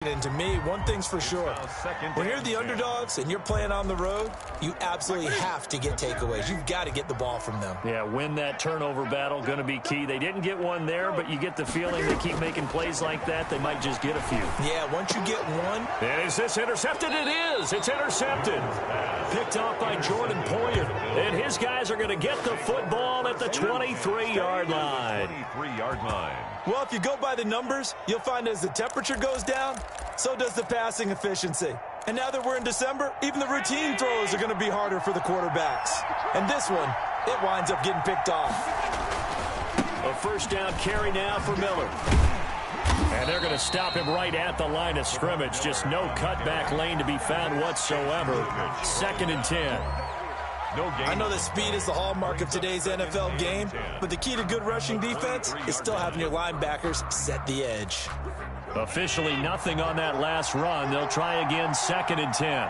And to me, one thing's for sure. When you're the underdogs and you're playing on the road, you absolutely have to get takeaways. You've got to get the ball from them. Yeah, win that turnover battle, going to be key. They didn't get one there, but you get the feeling they keep making plays like that, they might just get a few. Yeah, once you get one. And is this intercepted? It is. It's intercepted. Picked off by Jordan Poyer. And his guys are going to get the football at the 23-yard line. 23-yard line. Well, if you go by the numbers, you'll find as the temperature goes down, so does the passing efficiency. And now that we're in December, even the routine throws are going to be harder for the quarterbacks. And this one, it winds up getting picked off. A first down carry now for Miller. And they're going to stop him right at the line of scrimmage. Just no cutback lane to be found whatsoever. 2nd and 10. I know that speed is the hallmark of today's NFL game, but the key to good rushing defense is still having your linebackers set the edge. Officially nothing on that last run. They'll try again, 2nd and 10.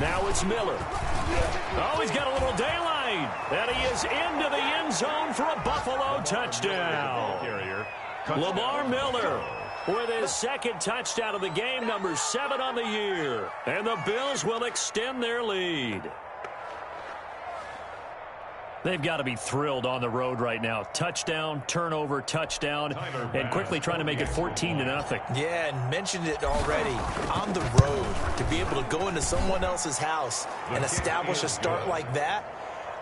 Now it's Miller. Oh, he's got a little daylight. And he is into the end zone for a Buffalo touchdown. Lamar Miller with his 2nd touchdown of the game, number 7 on the year. And the Bills will extend their lead. They've got to be thrilled on the road right now. Touchdown, turnover, touchdown, and quickly trying to make it 14-0. Yeah, and mentioned it already. On the road, to be able to go into someone else's house and establish a start like that,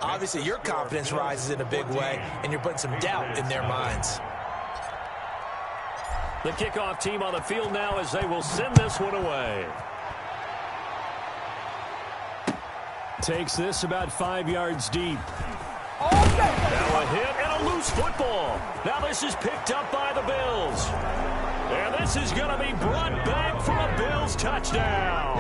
obviously your confidence rises in a big way, and you're putting some doubt in their minds. The kickoff team on the field now as they will send this one away. Takes this about 5 yards deep. Now a hit and a loose football. Now this is picked up by the Bills. And this is going to be brought back for a Bills touchdown.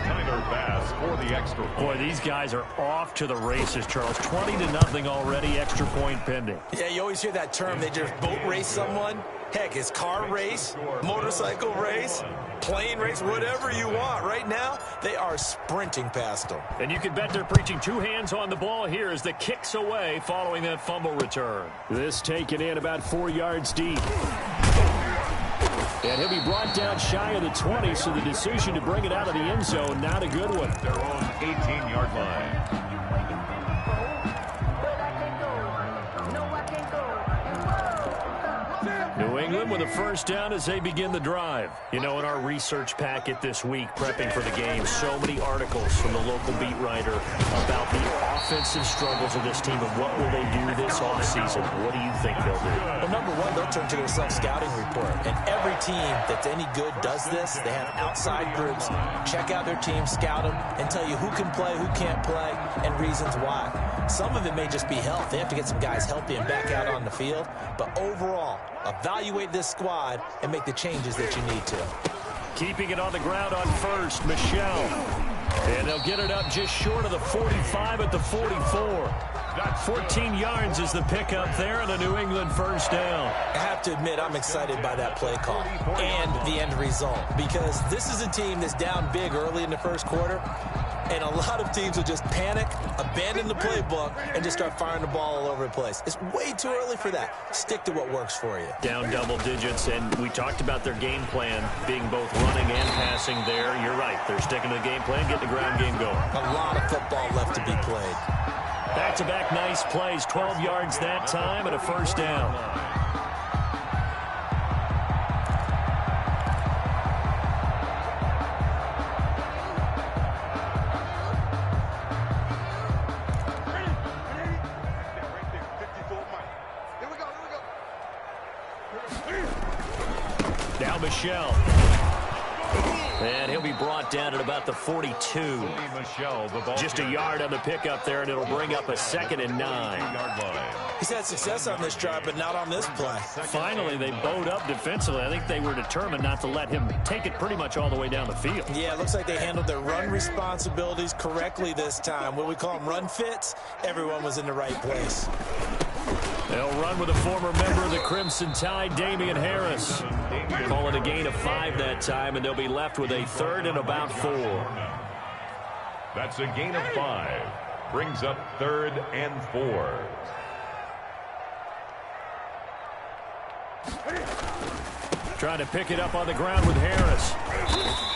Tyler Bass for the extra point. Boy, these guys are off to the races, Charles. 20-0 already, extra point pending. Yeah, you always hear that term. They just boat race someone. Heck, it's car race, motorcycle race, plane race, whatever you want. Right now, they are sprinting past them. And you can bet they're preaching 2 hands on the ball here as the kick's away following that fumble return. This taken in about 4 yards deep. And he'll be brought down shy of the 20, so the decision to bring it out of the end zone, not a good one. Their own 18-yard line. New England with a first down as they begin the drive. You know, in our research packet this week, prepping for the game, so many articles from the local beat writer about the offensive struggles of this team and what will they do this offseason. What do you think they'll do? Well, number one, they'll turn to their self-scouting report. And every team that's any good does this. They have outside groups. Check out their team, scout them, and tell you who can play, who can't play, and reasons why. Some of it may just be health. They have to get some guys healthy and back out on the field. But overall, evaluate this squad and make the changes that you need to. Keeping it on the ground on first, Michelle. And they'll get it up just short of the 45 at the 44. 14 yards is the pickup there and a New England first down. I have to admit, I'm excited by that play call and the end result, because this is a team that's down big early in the first quarter, and a lot of teams will just panic, abandon the playbook, and just start firing the ball all over the place. It's way too early for that. Stick to what works for you. Down double digits, and we talked about their game plan being both running and passing there. You're right. They're sticking to the game plan, getting the ground game going. A lot of football left to be played. Back-to-back nice plays, 12 yards that time, and a first down. Now Michelle. And he'll be brought down at about the 42. Just a yard on the pickup there, and it'll bring up a 2nd and 9. He's had success on this drive, but not on this play. Finally, they bowed up defensively. I think they were determined not to let him take it pretty much all the way down the field. Yeah, it looks like they handled their run responsibilities correctly this time. What we call them run fits, everyone was in the right place. They'll run with a former member of the Crimson Tide, Damian Harris. Call it a gain of 5 that time, and they'll be left with a 3rd and about 4. That's a gain of 5. Brings up 3rd and 4. Trying to pick it up on the ground with Harris.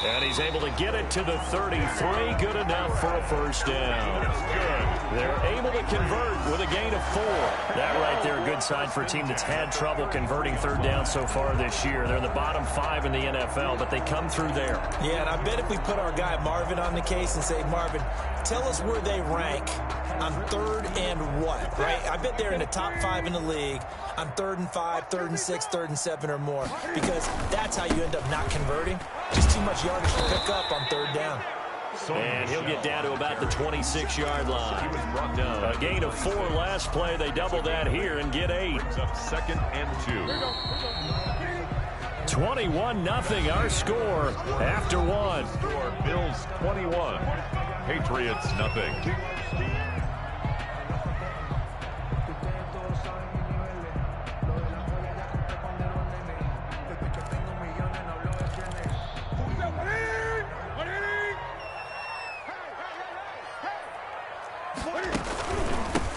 And he's able to get it to the 33. Good enough for a first down. They're able to convert with a gain of 4. That right there, a good sign for a team that's had trouble converting third down so far this year. They're in the bottom 5 in the NFL, but they come through there. Yeah, and I bet if we put our guy Marvin on the case and say, Marvin, tell us where they rank on 3rd and what, right? I bet they're in the top 5 in the league on 3rd and 5, 3rd and 6, 3rd and 7 or more, because that's how you end up not converting. Just too much yardage to pick up on 3rd down. And he'll get down to about the 26-yard line. A gain of 4 last play. They double that here and get 8. Up 2nd and 2. 21-0 our score after 1. Bills 21. Patriots nothing.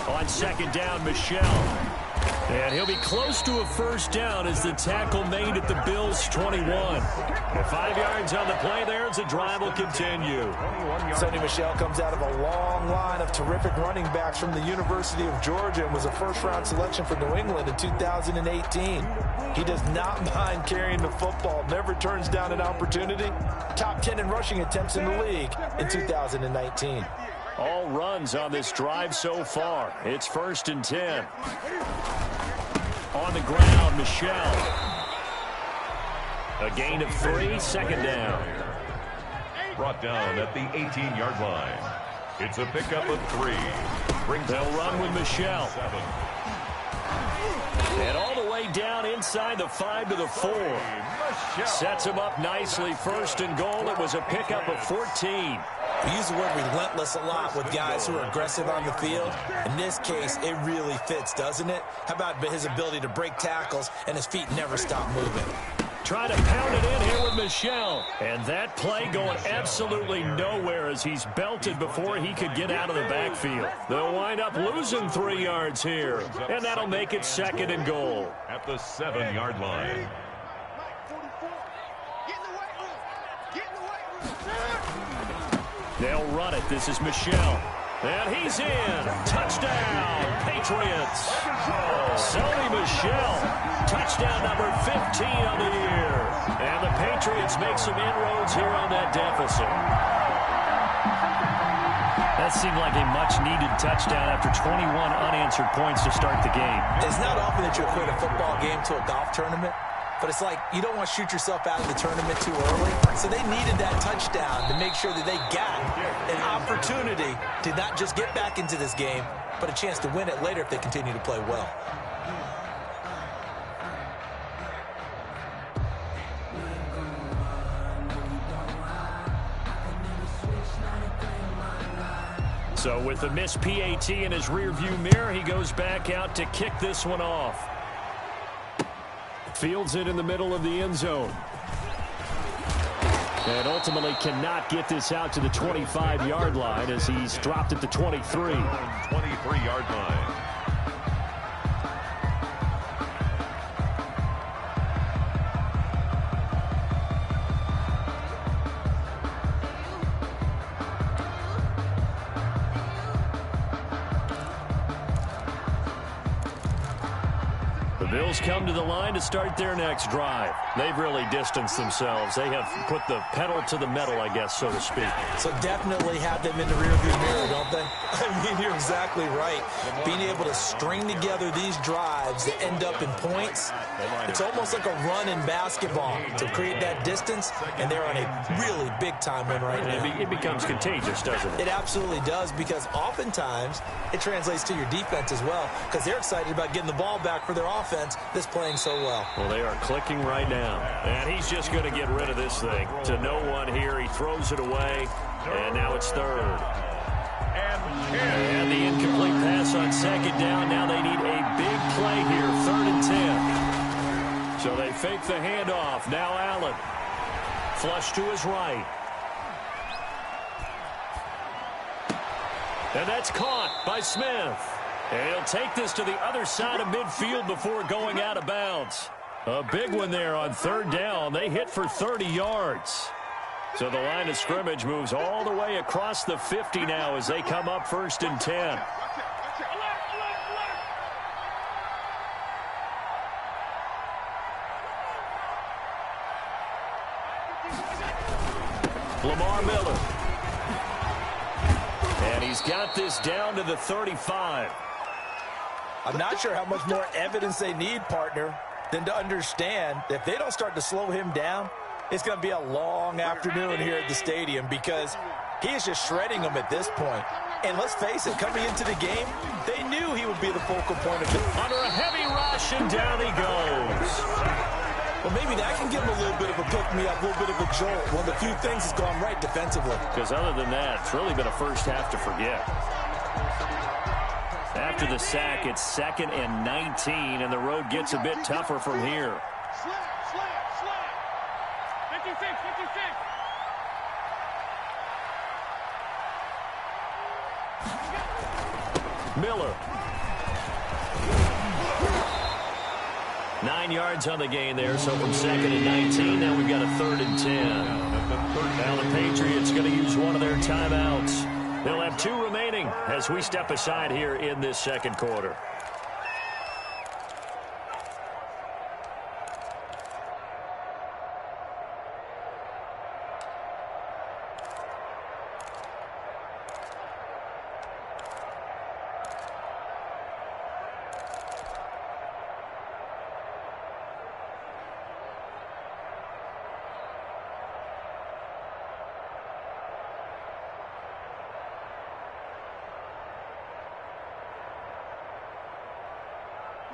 On 2nd down, Michelle. And he'll be close to a first down as the tackle made at the Bills' 21. 5 yards on the play there as the drive will continue. Sonny Michel comes out of a long line of terrific running backs from the University of Georgia and was a first-round selection for New England in 2018. He does not mind carrying the football, never turns down an opportunity. Top 10 in rushing attempts in the league in 2019. All runs on this drive so far. It's 1st and 10. On the ground, Michelle. A gain of 3, 2nd down. Brought down at the 18-yard line. It's a pickup of 3. They'll run with Michelle. And all the way down inside the 5 to the 4. Sets him up nicely. 1st and goal. It was a pickup of 14. We use the word relentless a lot with guys who are aggressive on the field. In this case, it really fits, doesn't it? How about his ability to break tackles and his feet never stop moving? Trying to pound it in here with Michelle. And that play going absolutely nowhere as he's belted before he could get out of the backfield. They'll wind up losing 3 yards here. And that'll make it 2nd and goal. At the 7-yard line. They'll run it. This is Michelle. And he's in. Touchdown, Patriots. Sonny Michelle. Touchdown number 15 on the year. And the Patriots make some inroads here on that deficit. That seemed like a much-needed touchdown after 21 unanswered points to start the game. It's not often that you equate a football game to a golf tournament. But it's like you don't want to shoot yourself out of the tournament too early. So they needed that touchdown to make sure that they got an opportunity to not just get back into this game, but a chance to win it later if they continue to play well. So with the missed PAT in his rearview mirror, he goes back out to kick this one off. Fields it in the middle of the end zone. And ultimately cannot get this out to the 25-yard line as he's dropped at the 23. 23-yard line. Bills come to the line to start their next drive. They've really distanced themselves. They have put the pedal to the metal, I guess, so to speak. So definitely have them in the rearview mirror, don't they? I mean, you're exactly right. Being able to string together these drives that end up in points, it's almost like a run in basketball to create that distance, and they're on a really big-time win right now. It becomes contagious, doesn't it? It absolutely does, because oftentimes it translates to your defense as well, because they're excited about getting the ball back for their offense that's playing so well. Well, they are clicking right now. And he's just going to get rid of this thing. To no one here. He throws it away. And now it's 3rd. And the incomplete pass on 2nd down. Now they need a big play here. 3rd and 10. So they fake the handoff. Now Allen. Flush to his right. And that's caught by Smith. And he'll take this to the other side of midfield before going out of bounds. A big one there on third down. They hit for 30 yards. So the line of scrimmage moves all the way across the 50 now as they come up 1st and 10. Lamar Miller. And he's got this down to the 35. I'm not sure how much more evidence they need, partner, than to understand that if they don't start to slow him down, it's going to be a long afternoon here at the stadium because he is just shredding them at this point. And let's face it, coming into the game, they knew he would be the focal point of it. Under a heavy rush, and down he goes. Well, maybe that can give him a little bit of a pick-me-up, a little bit of a jolt. One of the few things has gone right defensively. Because other than that, it's really been a first half to forget. After the sack, it's 2nd and 19, and the road gets a bit tougher from here. Slap. 56. Miller. 9 yards on the gain there, so from 2nd and 19, now we've got a 3rd and 10. Now the Patriots going to use one of their timeouts. They'll have 2 remaining as we step aside here in this second quarter.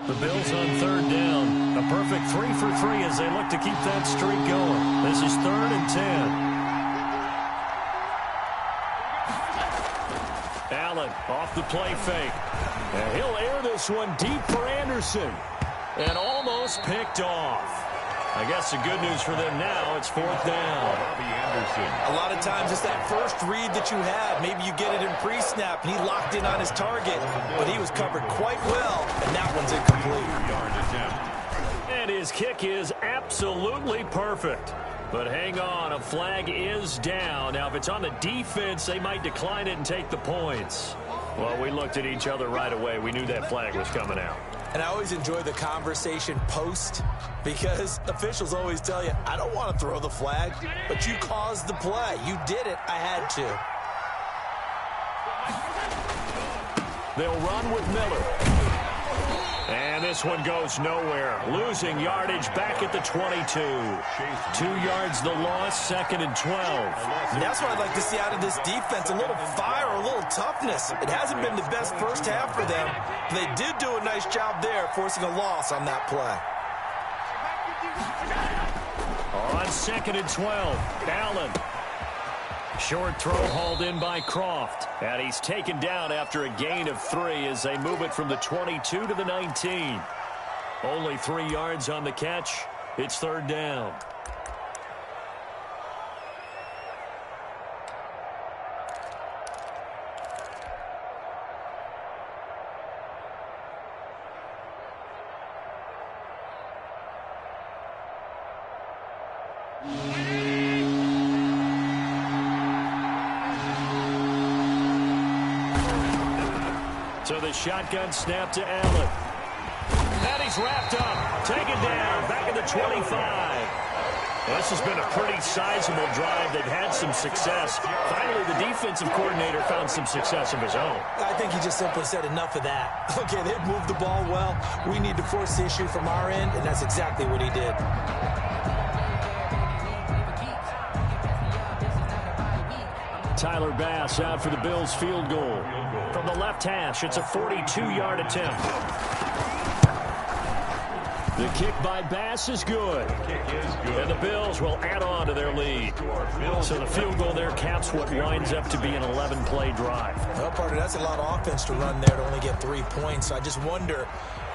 The Bills on 3rd down. A perfect 3 for 3 as they look to keep that streak going. This is 3rd and 10. Allen off the play fake. And he'll air this one deep for Anderson. And almost picked off. I guess the good news for them now, it's 4th down. A lot of times it's that first read that you have. Maybe you get it in pre-snap, and he locked in on his target, but he was covered quite well, and that one's incomplete. And his kick is absolutely perfect. But hang on, a flag is down. Now, if it's on the defense, they might decline it and take the points. Well, we looked at each other right away. We knew that flag was coming out. And I always enjoy the conversation post because officials always tell you, I don't want to throw the flag, but you caused the play. You did it. I had to. They'll run with Miller. And this one goes nowhere. Losing yardage back at the 22. 2 yards the loss, 2nd and 12. And that's what I'd like to see out of this defense. A little fire, a little toughness. It hasn't been the best first half for them. But they did do a nice job there, forcing a loss on that play. On 2nd and 12, Allen. Short throw hauled in by Croft. And he's taken down after a gain of 3 as they move it from the 22 to the 19. Only 3 yards on the catch. It's 3rd down. So the shotgun snap to Allen. And he's wrapped up. Taken down. Back at the 25. This has been a pretty sizable drive. They've had some success. Finally, the defensive coordinator found some success of his own. I think he just simply said enough of that. Okay, they've moved the ball well. We need to force the issue from our end, and that's exactly what he did. Tyler Bass out for the Bills field goal. From the left hash, it's a 42-yard attempt. The kick by Bass is good. And the Bills will add on to their lead. So the field goal there caps what winds up to be an 11-play drive. Well, partner, that's a lot of offense to run there to only get 3 points. So I just wonder,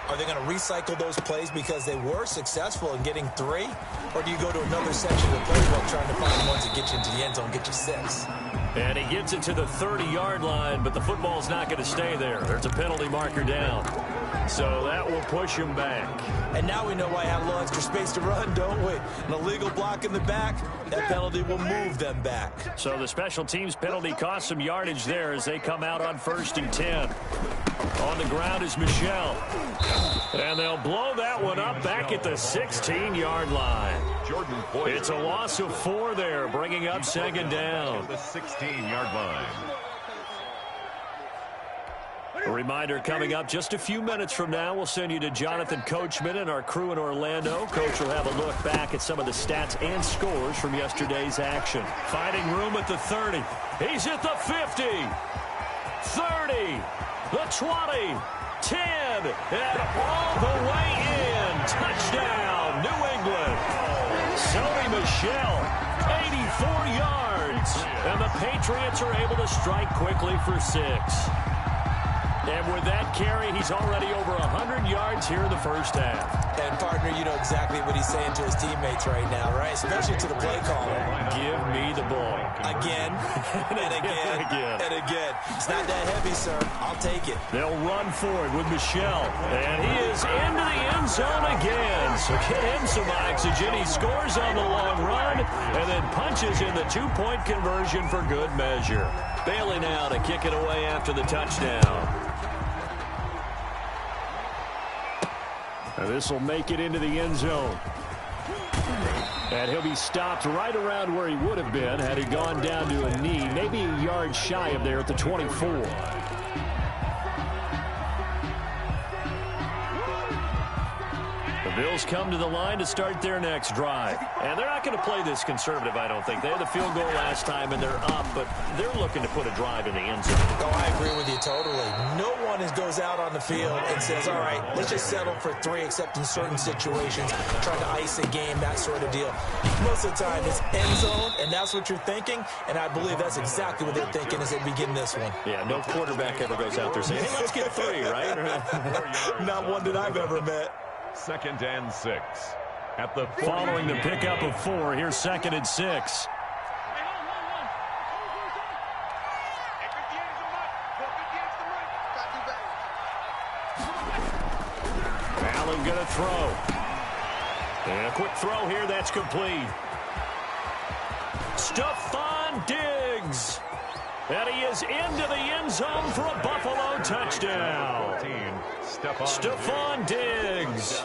are they going to recycle those plays because they were successful in getting 3? Or do you go to another section of the playbook trying to find ones that get you into the end zone, get you 6? And he gets it to the 30-yard line, but the football's not going to stay there. There's a penalty marker down. So that will push him back. And now we know why I had a little extra space to run, don't we? An illegal block in the back, that penalty will move them back. So the special teams penalty cost some yardage there as they come out on 1st and 10. On the ground is Michel. And they'll blow that one up back at the 16-yard line. It's a loss of 4 there, bringing up 2nd down. The 16-yard line. A reminder coming up just a few minutes from now. We'll send you to Jonathan Coachman and our crew in Orlando. Coach will have a look back at some of the stats and scores from yesterday's action. Finding room at the 30. He's at the 50. 30. The 20. 10. And all the way in. Touchdown, New England. Sony Michel, 84 yards. And the Patriots are able to strike quickly for 6. And with that carry, he's already over 100 yards here in the first half. And, partner, you know exactly what he's saying to his teammates right now, right? Especially to the play caller. Give me the ball. Again, and again, and again. It's not that heavy, sir. I'll take it. They'll run for it with Michel. And he is into the end zone again. So get him some oxygen. He scores on the long run and then punches in the 2-point conversion for good measure. Bailey now to kick it away after the touchdown. And this will make it into the end zone. And he'll be stopped right around where he would have been had he gone down to a knee, maybe a yard shy of there at the 24. The Bills come to the line to start their next drive. And they're not going to play this conservative, I don't think. They had the field goal last time, and they're up, but they're looking to put a drive in the end zone. Oh, I agree with you totally. No one goes out on the field and says, all right, let's just settle for 3, except in certain situations, trying to ice a game, that sort of deal. Most of the time, it's end zone, and that's what you're thinking, and I believe that's exactly what they're thinking as they begin this one. Yeah, no quarterback ever goes out there saying, hey, let's get 3, right? Not one that I've ever met. 2nd and 6. At the following the pickup of 4, here's 2nd and 6. Allen going to throw. And a quick throw here, that's complete. Stephon Diggs. And he is into the end zone for a Buffalo touchdown. Stephon Diggs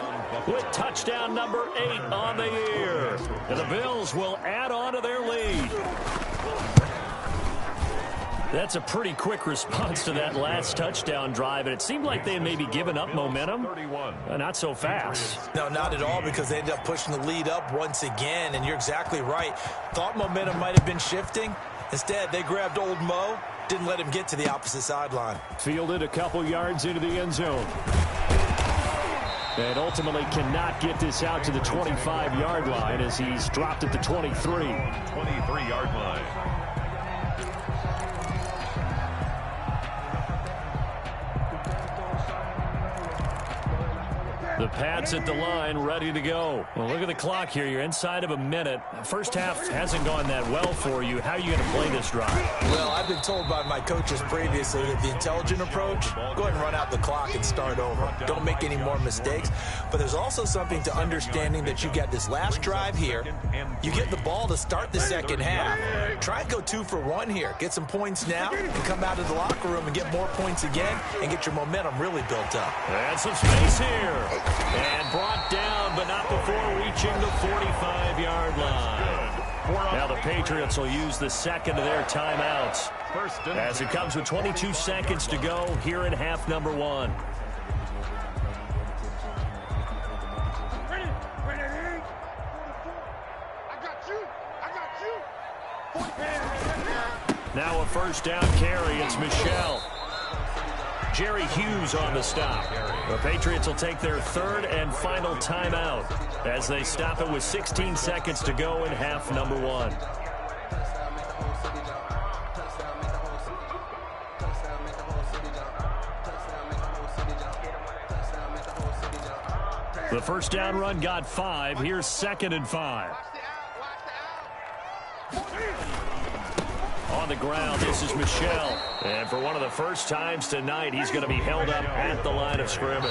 with touchdown number 8 on the year. And the Bills will add on to their lead. That's a pretty quick response to that last touchdown drive, and it seemed like they had maybe given up momentum. Not so fast. No, not at all, because they ended up pushing the lead up once again, and you're exactly right. Thought momentum might have been shifting. Instead, they grabbed old Mo, didn't let him get to the opposite sideline. Fielded a couple yards into the end zone. And ultimately cannot get this out to the 25-yard line as he's dropped at the 23. 23-yard line. The Pats at the line, ready to go. Well, look at the clock here. You're inside of a minute. First half hasn't gone that well for you. How are you going to play this drive? Well, I've been told by my coaches previously that the intelligent approach, go ahead and run out the clock and start over. Don't make any more mistakes. But there's also something to understanding that you got this last drive here. You get the ball to start the second half. Try and go 2 for 1 here. Get some points now and come out of the locker room and get more points again and get your momentum really built up. And some space here. And brought down, but not before reaching the 45-yard line. Now the Patriots will use the second of their timeouts as it comes with 22 seconds to go here in half number 1. Now a first down carry. It's Michel. Jerry Hughes on the stop. The Patriots will take their 3rd and final timeout as they stop it with 16 seconds to go in half number 1. The first down run got 5. Here's 2nd and 5. On the ground, this is Michel. And for one of the first times tonight, he's going to be held up at the line of scrimmage.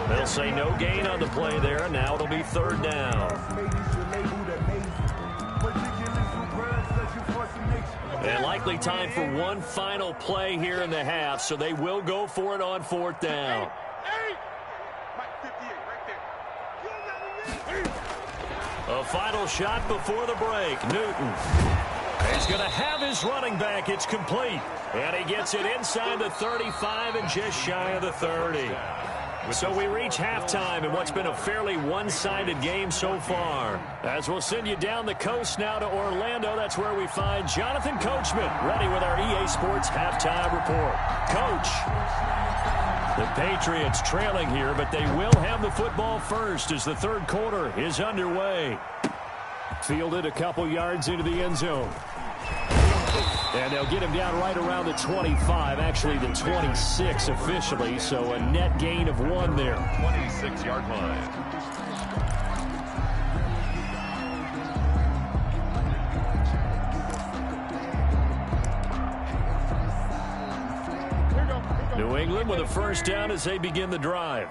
They'll say no gain on the play there. Now it'll be third down. And likely time for one final play here in the half, so they will go for it on fourth down. A final shot before the break. Newton. He's going to have his running back. It's complete. And he gets it inside the 35 and just shy of the 30. So we reach halftime in what's been a fairly one-sided game so far. As we'll send you down the coast now to Orlando, that's where we find Jonathan Coachman ready with our EA Sports halftime report. Coach, the Patriots trailing here, but they will have the football first as the third quarter is underway. Fielded a couple yards into the end zone. And they'll get him down right around the 25, actually the 26 officially, so a net gain of 1 there. 26-yard line. New England with a first down as they begin the drive.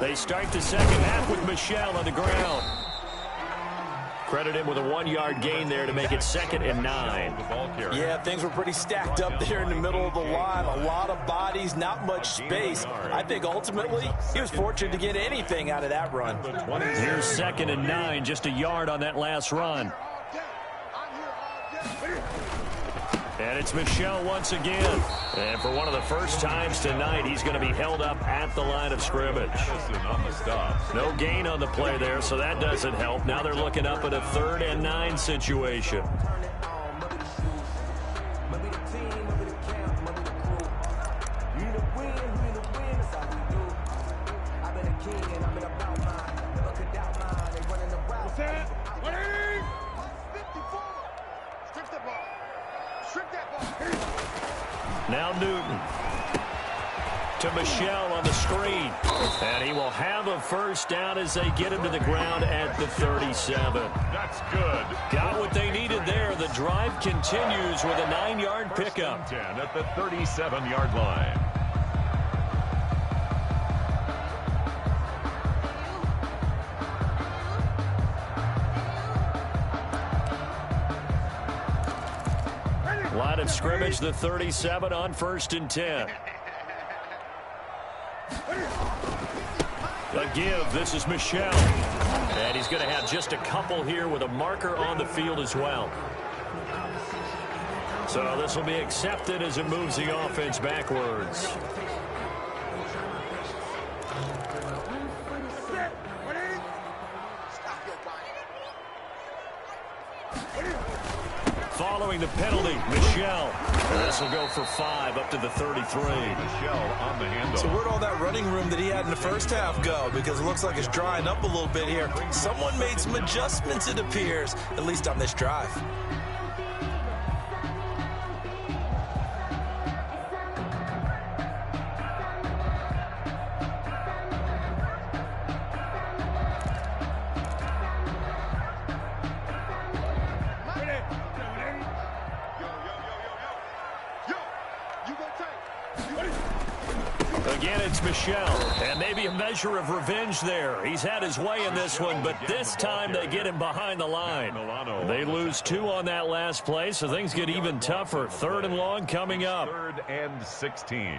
They start the second half with Michel on the ground. Credit him with a 1-yard gain there to make it 2nd and 9. Yeah, things were pretty stacked up there in the middle of the line. A lot of bodies, not much space. I think ultimately he was fortunate to get anything out of that run. Here's 2nd and 9, just a yard on that last run. And it's Michel once again. And for one of the first times tonight, he's going to be held up at the line of scrimmage. No gain on the play there, so that doesn't help. Now they're looking up at a 3rd and 9 situation. Now Newton to Michel on the screen. And he will have a first down as they get him to the ground at the 37. That's good. Got what they needed there. The drive continues with a 9-yard pickup. 10 at the 37-yard line. Line of scrimmage, the 37 on 1st and 10. A give. This is Michel. And he's going to have just a couple here with a marker on the field as well. So this will be accepted as it moves the offense backwards. Following the penalty, Michel. This will go for 5 up to the 33. Michel on the handoff. So where'd all that running room that he had in the first half go? Because it looks like it's drying up a little bit here. Someone made some adjustments, it appears, at least on this drive. Again, it's Michel, and maybe a measure of revenge there. He's had his way in this one, but this time they get him behind the line. They lose 2 on that last play, so things get even tougher. 3rd and long coming up. 3rd and 16.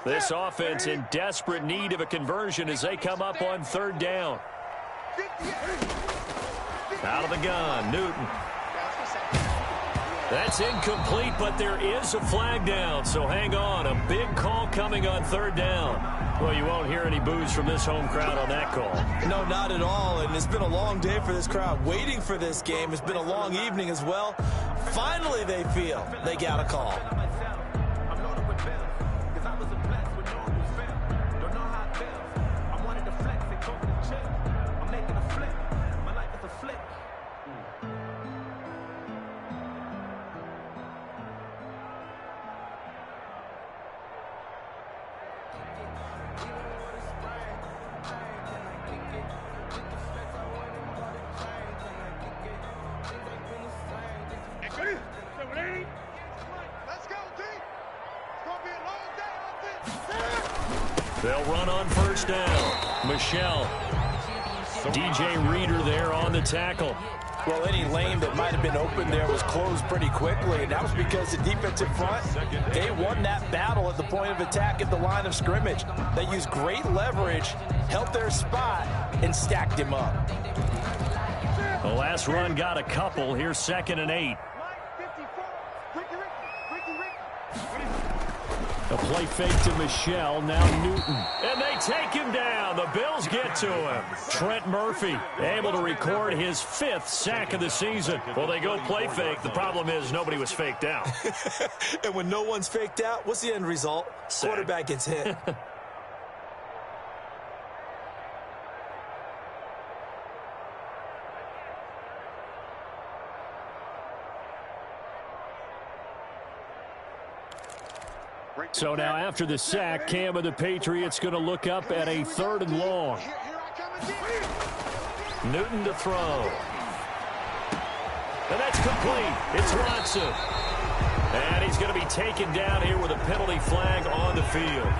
This offense in desperate need of a conversion as they come up on 3rd down. Out of the gun, Newton. That's incomplete, but there is a flag down, so hang on. A big call coming on 3rd down. Well, you won't hear any boos from this home crowd on that call. No, not at all, and it's been a long day for this crowd waiting for this game. It's been a long evening as well. Finally, they feel they got a call. They'll run on first down. Michelle. DJ Reader there on the tackle. Well, any lane that might have been open there was closed pretty quickly, and that was because the defensive front, they won that battle at the point of attack at the line of scrimmage. They used great leverage, held their spot, and stacked him up. The last run got a couple. Here's 2nd and 8. A play fake to Michelle, now Newton. And they take him down. The Bills get to him. Trent Murphy able to record his 5th sack of the season. Well, they go play fake. The problem is nobody was faked out. And when no one's faked out, what's the end result? Sack. Quarterback gets hit. So now after the sack, Cam of the Patriots going to look up at a 3rd and long. Newton to throw. And that's complete. It's Watson. And he's going to be taken down here with a penalty flag on the field.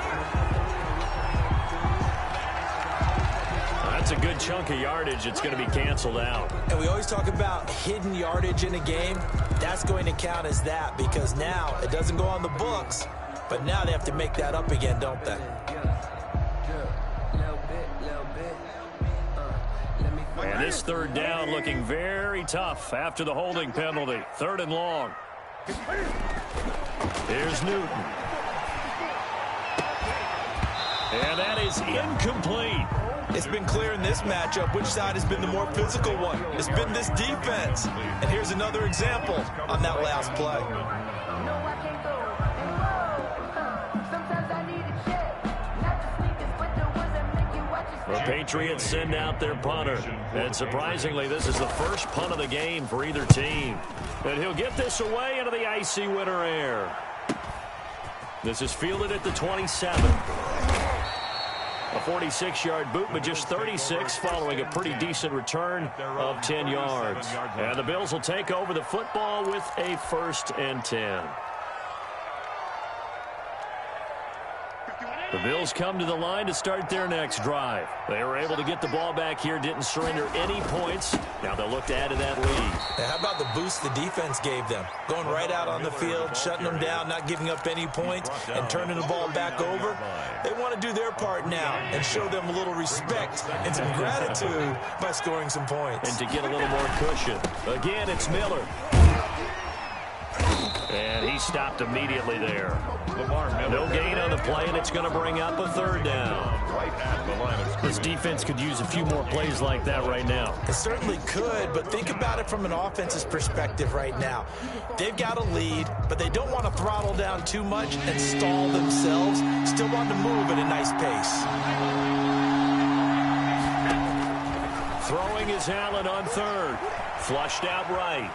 That's a good chunk of yardage. It's going to be canceled out. And we always talk about hidden yardage in a game. That's going to count as that because now it doesn't go on the books. But now they have to make that up again, don't they? And this 3rd down looking very tough after the holding penalty. 3rd and long. Here's Newton. And that is incomplete. It's been clear in this matchup which side has been the more physical one. It's been this defense. And here's another example on that last play. The Patriots send out their punter. And surprisingly, this is the first punt of the game for either team. And he'll get this away into the icy winter air. This is fielded at the 27. A 46-yard boot, but just 36 following a pretty decent return of 10 yards. And the Bills will take over the football with a 1st and 10. The Bills come to the line to start their next drive. They were able to get the ball back here, didn't surrender any points. Now they'll look to add to that lead. Now, how about the boost the defense gave them? Going right out on the field, shutting them down, not giving up any points, and turning the ball back over. They want to do their part now and show them a little respect and some gratitude by scoring some points. And to get a little more cushion. Again, it's Miller. And he stopped immediately there. No gain on the play, and it's going to bring up a 3rd down. This defense could use a few more plays like that right now. It certainly could, but think about it from an offense's perspective right now. They've got a lead, but they don't want to throttle down too much and stall themselves. Still want to move at a nice pace. Throwing is Allen on 3rd. Flushed out right.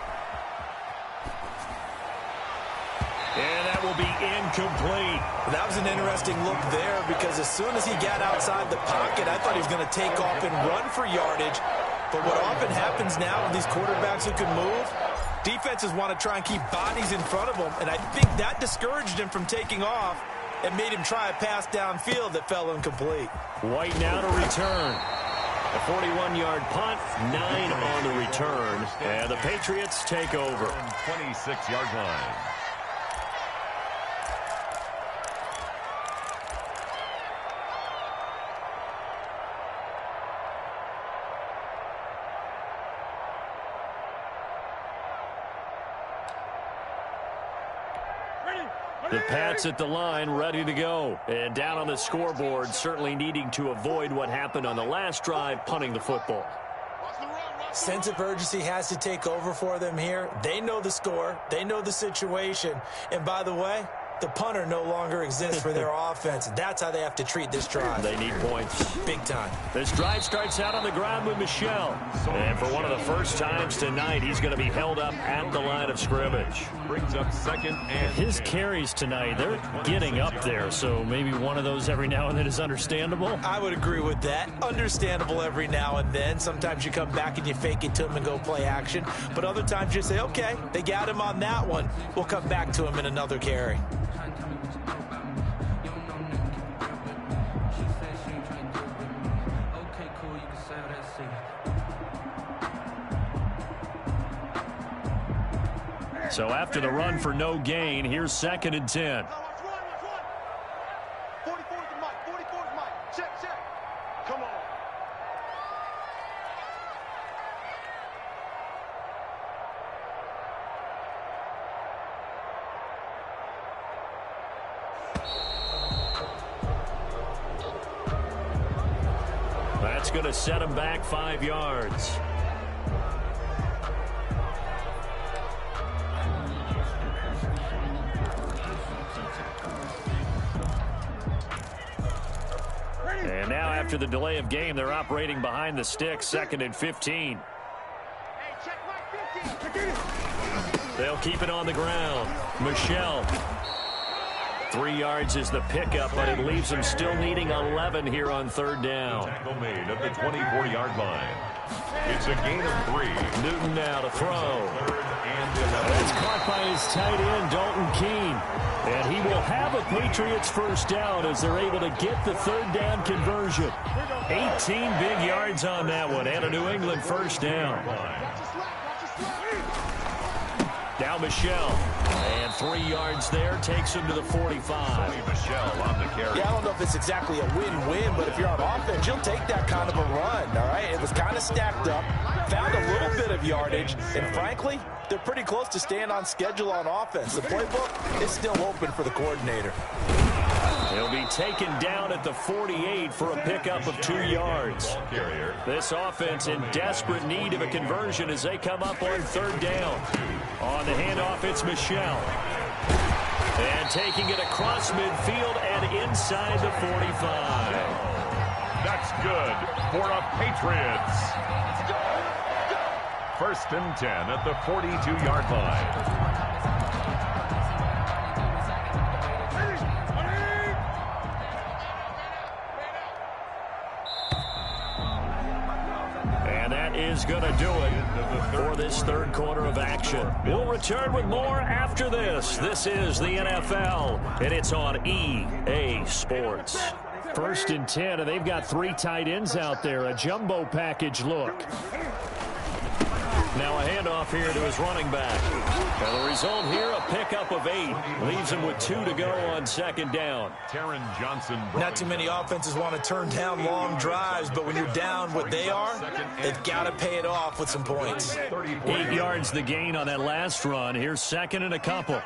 And that will be incomplete. That was an interesting look there because as soon as he got outside the pocket, I thought he was going to take off and run for yardage. But what often happens now with these quarterbacks who can move, defenses want to try and keep bodies in front of them, and I think that discouraged him from taking off and made him try a pass downfield that fell incomplete. White now to return. A 41-yard punt, 9 on the return, and the Patriots take over. 26-yard line. The Pats at the line, ready to go. And down on the scoreboard, certainly needing to avoid what happened on the last drive, punting the football. Sense of urgency has to take over for them here. They know the score. They know the situation. And by the way, the punter no longer exists for their offense. That's how they have to treat this drive. They need points. Big time. This drive starts out on the ground with Michelle. And for one of the first times tonight, he's going to be held up at the line of scrimmage. Brings up 2nd and his carries tonight, they're getting up there. So maybe one of those every now and then is understandable. I would agree with that. Understandable every now and then. Sometimes you come back and you fake it to him and go play action. But other times you say, okay, they got him on that one. We'll come back to him in another carry. So after the run for no gain, here's 2nd and 10. 44 is the mic. 44 is the mic. Check, check. Come on. That's going to set him back 5 yards. And now after the delay of game, they're operating behind the sticks, 2nd and 15. Hey, check mic 15. They'll keep it on the ground. Michelle. 3 yards is the pickup, but it leaves them still needing 11 here on 3rd down. Tackle made at the 24-yard line. It's a gain of 3. Newton now to throw. 3rd and 11. That's caught by his tight end, Dalton Keene. And he will have a Patriots first down as they're able to get the 3rd down conversion. 18 big yards on that one, and a New England first down. Now Michelle. And 3 yards there takes him to the 45. Michelle on the carry. Yeah, I don't know if it's exactly a win-win, but if you're on offense, you'll take that kind of a run, all right? It was kind of stacked up, found a little bit of yardage, and frankly, they're pretty close to staying on schedule on offense. The playbook is still open for the coordinator. He'll be taken down at the 48 for a pickup of 2 yards. This offense in desperate need of a conversion as they come up on 3rd down. On the handoff, it's Michelle. And taking it across midfield and inside the 45. That's good for a Patriots. 1st and 10 at the 42-yard line. Is going to do it for this 3rd quarter of action. We'll return with more after this. This is the NFL, and it's on EA Sports. 1st and 10, and they've got 3 tight ends out there. A jumbo package look. Now a handoff here to his running back. And the result here, a pickup of 8. Leaves him with 2 to go on 2nd down. Taron Johnson. Not too many offenses want to turn down long drives, but when you're down what they are, they've got to pay it off with some points. 8 yards the gain on that last run. Here's 2nd and a couple.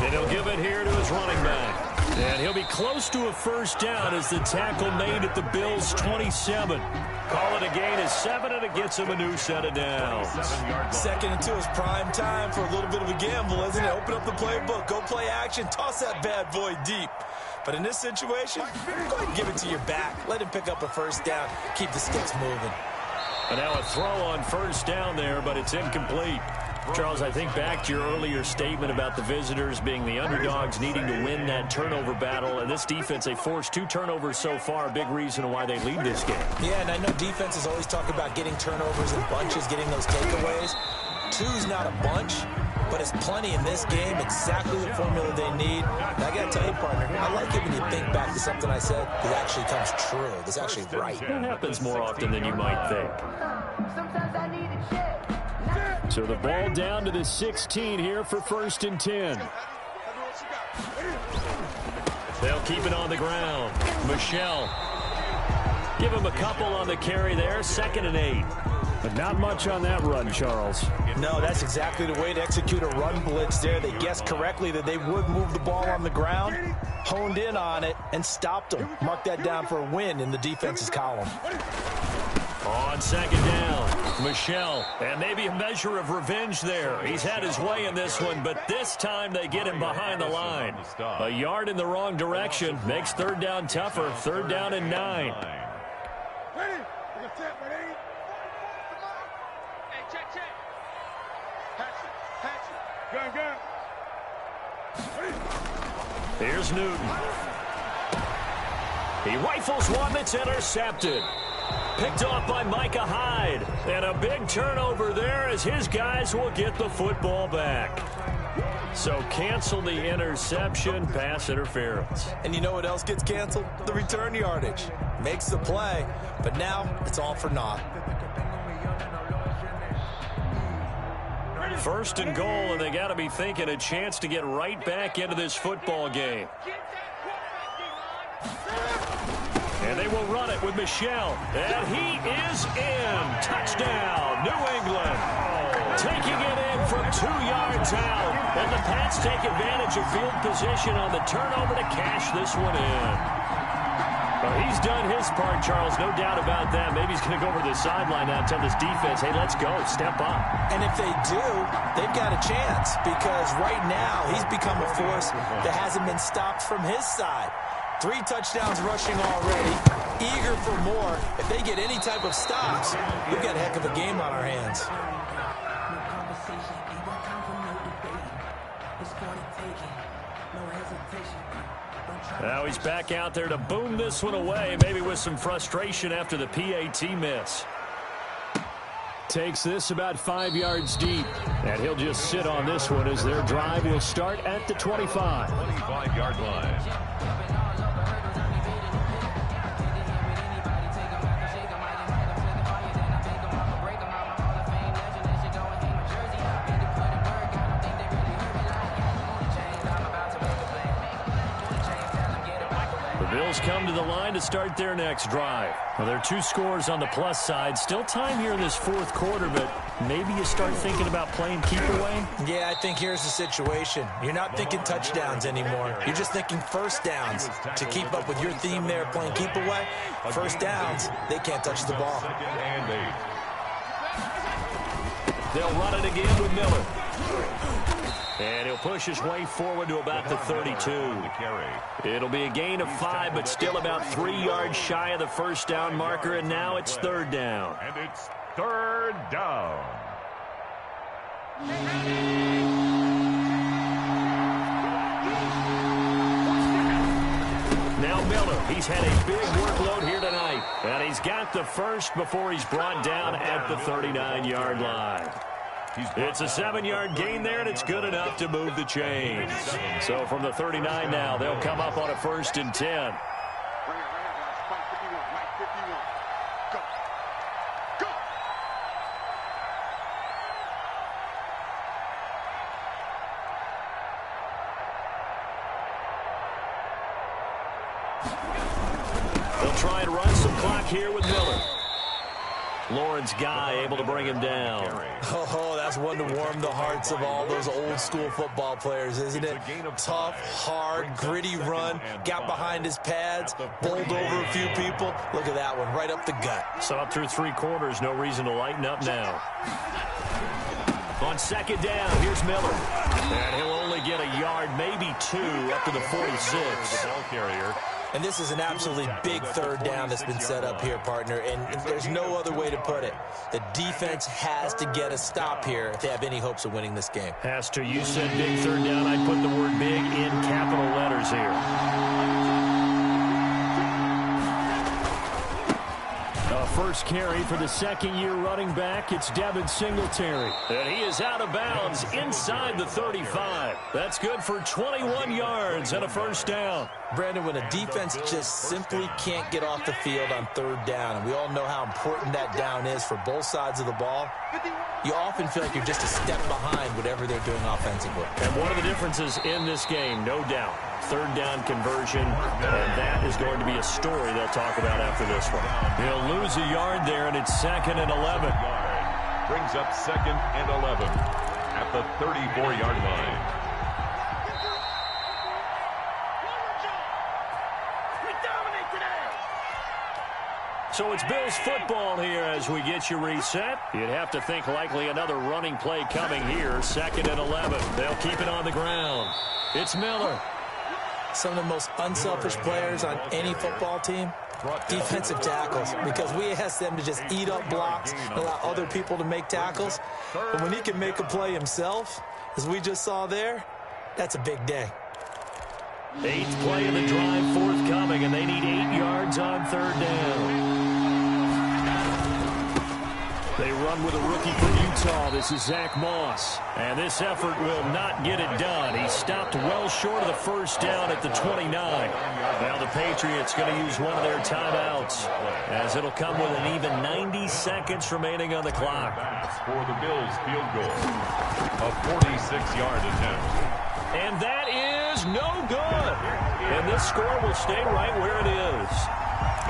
And he'll give it here to his running back. And he'll be close to a first down as the tackle made at the Bills' 27. Call it a gain of 7, and it gets him a new set of downs. 2nd and 2 is prime time for a little bit of a gamble, isn't it? Open up the playbook, go play action, toss that bad boy deep. But in this situation, go ahead and give it to your back. Let him pick up a first down. Keep the sticks moving. And now a throw on first down there, but it's incomplete. Charles, I think back to your earlier statement about the visitors being the underdogs needing to win that turnover battle. And this defense, they forced 2 turnovers so far, a big reason why they lead this game. Yeah, and I know defenses always talk about getting turnovers in bunches, getting those takeaways. 2's not a bunch, but it's plenty in this game, exactly the formula they need. And I got to tell you, partner, I like it when you think back to something I said that actually comes true. That's actually right. That happens more often than you might think. Sometimes I need a check. So the ball down to the 16 here for 1st and 10. They'll keep it on the ground. Michelle. Give him a couple on the carry there. 2nd and 8. But not much on that run, Charles. No, that's exactly the way to execute a run blitz there. They guessed correctly that they would move the ball on the ground, honed in on it, and stopped them. Mark that down for a win in the defense's column. On 2nd down, Michelle, and maybe a measure of revenge there. He's had his way in this one, but this time they get him behind the line. A yard in the wrong direction makes 3rd down tougher. 3rd down and 9. Ready? Hey, check. Hatchet. Gun. Here's Newton. He rifles one that's intercepted. Picked off by Micah Hyde. And a big turnover there as his guys will get the football back. So cancel the interception, pass interference. And you know what else gets canceled? The return yardage. Makes the play, but now it's all for naught. First and goal, and they got to be thinking a chance to get right back into this football game. And they will run it with Michel. And he is in. Touchdown, New England. Taking it in from 2 yards out. And the Pats take advantage of field position on the turnover to cash this one in. Well, he's done his part, Charles, no doubt about that. Maybe he's going to go over to the sideline now and tell this defense, hey, let's go, step up. And if they do, they've got a chance because right now he's become a force that hasn't been stopped from his side. 3 touchdowns rushing already, eager for more. If they get any type of stops, we've got a heck of a game on our hands. Now he's back out there to boom this one away, maybe with some frustration after the PAT miss. Takes this about 5 yards deep, and he'll just sit on this one as their drive will start at the 25. 25-yard line. Bills come to the line to start their next drive. Well, there are 2 scores on the plus side. Still time here in this 4th quarter, but maybe you start thinking about playing keep away? Yeah, I think here's the situation. You're not thinking touchdowns anymore. You're just thinking first downs. To keep up with your theme there, playing keep away, first downs, they can't touch the ball. They'll run it again with Miller. And he'll push his way forward to about the 32. It'll be a gain of 5, but still about 3 yards shy of the first down marker, and now it's 3rd down. And it's 3rd down. Now Miller, he's had a big workload here tonight. And he's got the first before he's brought down at the 39-yard line. It's a 7-yard gain there, and it's good enough to move the chains. So from the 39 now, they'll come up on a 1st and 10. They'll try and run some clock here with Miller. Lawrence Guy able to bring him down. Oh, that's one to warm the hearts of all those old school football players, isn't it? Tough, hard, gritty run, got behind his pads, bowled over a few people. Look at that one, right up the gut. So up through 3 quarters, no reason to lighten up now. On 2nd down, here's Miller. And he'll only get a yard, maybe 2, up to the 46. Ball carrier. And this is an absolutely big 3rd down that's been set up here, partner, and there's no other way to put it. The defense has to get a stop here if they have any hopes of winning this game. Has to. You said big 3rd down. I'd put the word big in capital letters here. First carry for the 2nd-year running back. It's Devin Singletary. And he is out of bounds inside the 35. That's good for 21 yards and a 1st down. Brandon, when a defense just simply can't get off the field on 3rd down, and we all know how important that down is for both sides of the ball, you often feel like you're just a step behind whatever they're doing offensively. And one of the differences in this game, no doubt, 3rd down conversion, and that is going to be a story they'll talk about after this one. He'll lose a yard there, and it's 2nd and 11. Brings up 2nd and 11 at the 34-yard line. So it's Bills football here as we get you reset. You'd have to think likely another running play coming here. 2nd and 11. They'll keep it on the ground. It's Miller. Some of the most unselfish players on any football team, defensive tackles, because we ask them to just eat up blocks and allow other people to make tackles. But when he can make a play himself, as we just saw there, that's a big day. 8th play of the drive forthcoming, and they need 8 yards on 3rd down. They run with a rookie from Utah. This is Zach Moss. And this effort will not get it done. He stopped well short of the 1st down at the 29. Now the Patriots going to use one of their timeouts, as it'll come with an even 90 seconds remaining on the clock. For the Bills field goal. A 46-yard attempt. And that is no good. And this score will stay right where it is.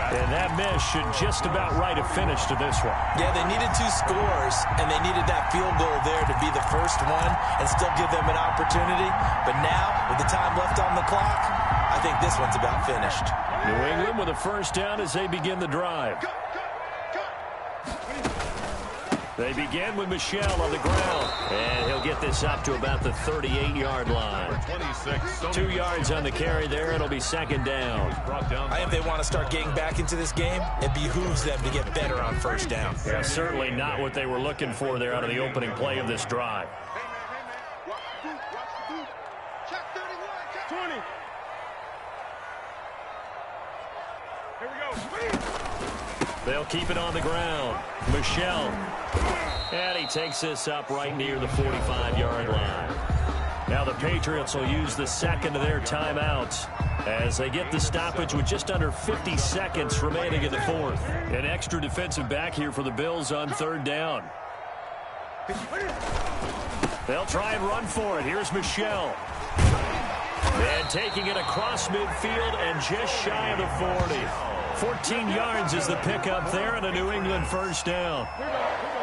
And that miss should just about write a finish to this one. Yeah, they needed 2 scores, and they needed that field goal there to be the first one and still give them an opportunity. But now, with the time left on the clock, I think this one's about finished. New England with a first down as they begin the drive. They begin with Michel on the ground. And he'll get this up to about the 38-yard line. 2 yards on the carry there. It'll be second down. I think they want to start getting back into this game. It behooves them to get better on first down. Yeah, certainly not what they were looking for there out of the opening play of this drive. Check 31, check 20. Here we go. They'll keep it on the ground. Michel. And he takes this up right near the 45-yard line. Now the Patriots will use the second of their timeouts as they get the stoppage with just under 50 seconds remaining in the fourth. An extra defensive back here for the Bills on third down. They'll try and run for it. Here's Michel. And taking it across midfield and just shy of the 40. 14 yards is the pickup there and a New England first down.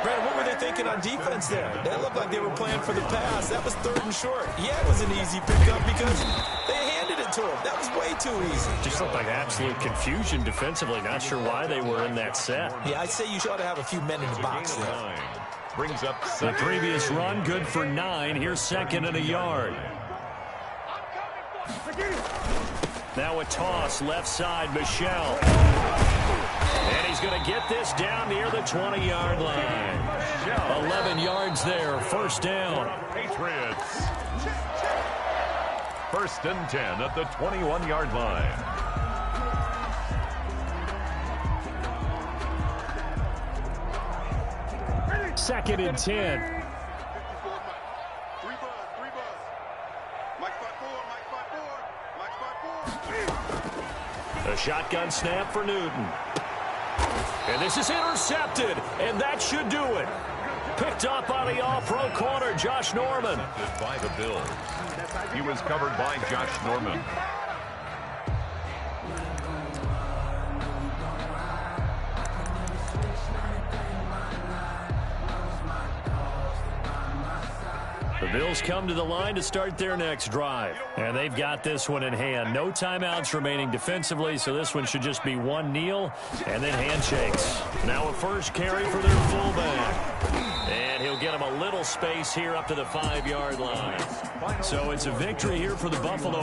Brad, what were they thinking on defense there? They looked like they were playing for the pass. That was 3rd and short. Yeah, it was an easy pickup because they handed it to him. That was way too easy. Just looked like absolute confusion defensively. Not sure why they were in that set. Yeah, I'd say you should ought to have a few men in the box there. Brings up the previous run, good for 9. Here's second and a yard. Now a toss, left side, Michel. And he's going to get this down near the 20-yard line. 11 yards there, first down. Patriots. First and 10 at the 21-yard line. Second and 10. 3 buzz. Mike 5-4, Mike 5-4. A shotgun snap for Newton. And this is intercepted, and that should do it. Picked up by the all-pro corner, Josh Norman. By the Bills. He was covered by Josh Norman. The Bills come to the line to start their next drive. And they've got this one in hand. No timeouts remaining defensively, so this one should just be one kneel and then handshakes. Now a first carry for their fullback. And he'll get him a little space here up to the 5-yard line. So it's a victory here for the Buffalo